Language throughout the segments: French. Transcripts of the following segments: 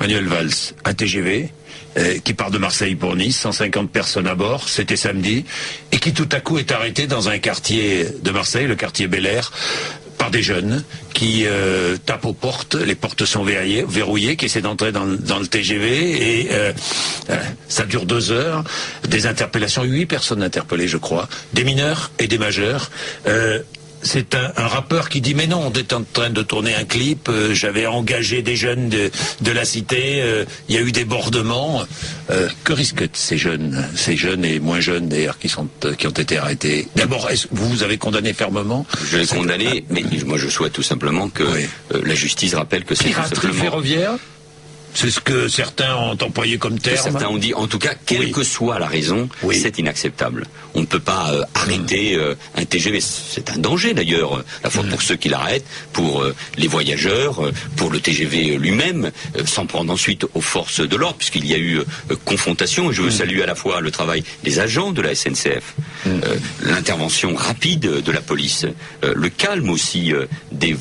Manuel Valls, un TGV qui part de Marseille pour Nice, 150 personnes à bord, c'était samedi, et qui tout à coup est arrêté dans un quartier de Marseille, le quartier Bel Air, par des jeunes qui tapent aux portes, les portes sont verrouillées, qui essaient d'entrer dans le TGV, et ça dure 2 heures, des interpellations, 8 personnes interpellées je crois, des mineurs et des majeurs. C'est un rappeur qui dit mais non, on est en train de tourner un clip, j'avais engagé des jeunes de la cité, il y a eu débordement. Que risquent ces jeunes et moins jeunes d'ailleurs qui ont été arrêtés? D'abord, vous avez condamné fermement? Je l'ai condamné, mais moi je souhaite tout simplement que la justice rappelle que c'est piraterie ferroviaire. C'est ce que certains ont employé comme terme. Certains ont dit, en tout cas, quelle que soit la raison, c'est inacceptable. On ne peut pas arrêter un TGV. C'est un danger d'ailleurs, la fois pour ceux qui l'arrêtent, pour les voyageurs, pour le TGV lui-même, s'en prendre ensuite aux forces de l'ordre, puisqu'il y a eu confrontation. Et je veux saluer à la fois le travail des agents de la SNCF, l'intervention rapide de la police, le calme aussi des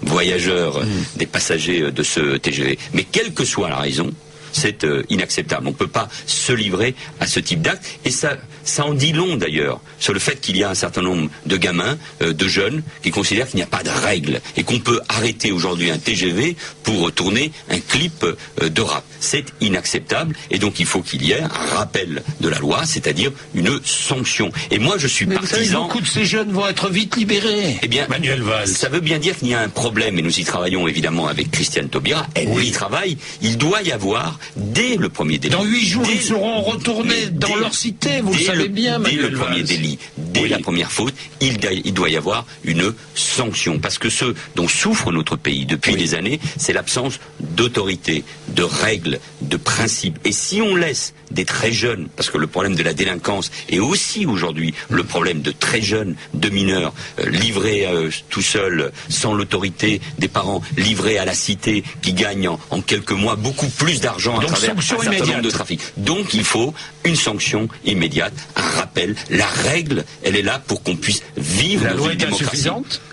voyageurs, des passagers de ce TGV. Mais quelle que soit la raison, c'est inacceptable. On ne peut pas se livrer à ce type d'acte. Et ça en dit long d'ailleurs sur le fait qu'il y a un certain nombre de gamins, de jeunes, qui considèrent qu'il n'y a pas de règles et qu'on peut arrêter aujourd'hui un TGV pour tourner un clip de rap. C'est inacceptable et donc il faut qu'il y ait un rappel de la loi, c'est-à-dire une sanction. Et moi je suis partisan... Vous savez, beaucoup de ces jeunes vont être vite libérés. Eh bien, Manuel Valls. Ça veut bien dire qu'il y a un problème et nous y travaillons évidemment avec Christiane Taubira. Elle y travaille. Il doit y avoir dès le premier délit. Dans 8 jours, ils seront retournés dans leur cité, vous le savez bien, Manuel Valls. Dès le premier délit, dès la première faute, il doit y avoir une sanction. Parce que ce dont souffre notre pays depuis des années, c'est l'absence d'autorité, de règles, de principes. Et si on laisse des très jeunes, parce que le problème de la délinquance est aussi aujourd'hui le problème de très jeunes, de mineurs, livrés tout seuls, sans l'autorité des parents, livrés à la cité, qui gagnent en quelques mois beaucoup plus d'argent à travers un certain nombre de trafics. Donc il faut une sanction immédiate, un rappel. La règle, elle est là pour qu'on puisse vivre dans une démocratie.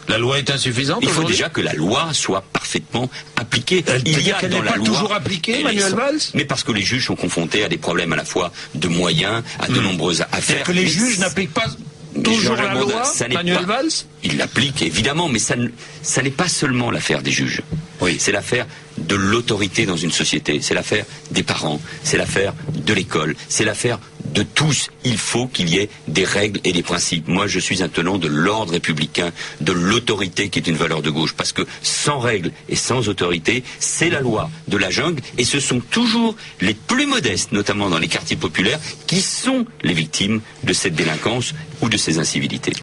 La loi est insuffisante. Il faut déjà que la loi soit parfaitement appliquée. Il y a dans la loi toujours appliquée, Manuel Valls. Mais parce que les juges sont confrontés à des problèmes à la fois de moyens, à de nombreuses affaires. Que les juges n'appliquent pas toujours la loi, Manuel Valls. Ils l'appliquent évidemment, mais ça n'est pas seulement l'affaire des juges. C'est l'affaire de l'autorité dans une société, c'est l'affaire des parents, c'est l'affaire de l'école, c'est l'affaire de tous. Il faut qu'il y ait des règles et des principes. Moi, je suis un tenant de l'ordre républicain, de l'autorité qui est une valeur de gauche, parce que sans règles et sans autorité, c'est la loi de la jungle, et ce sont toujours les plus modestes, notamment dans les quartiers populaires, qui sont les victimes de cette délinquance ou de ces incivilités.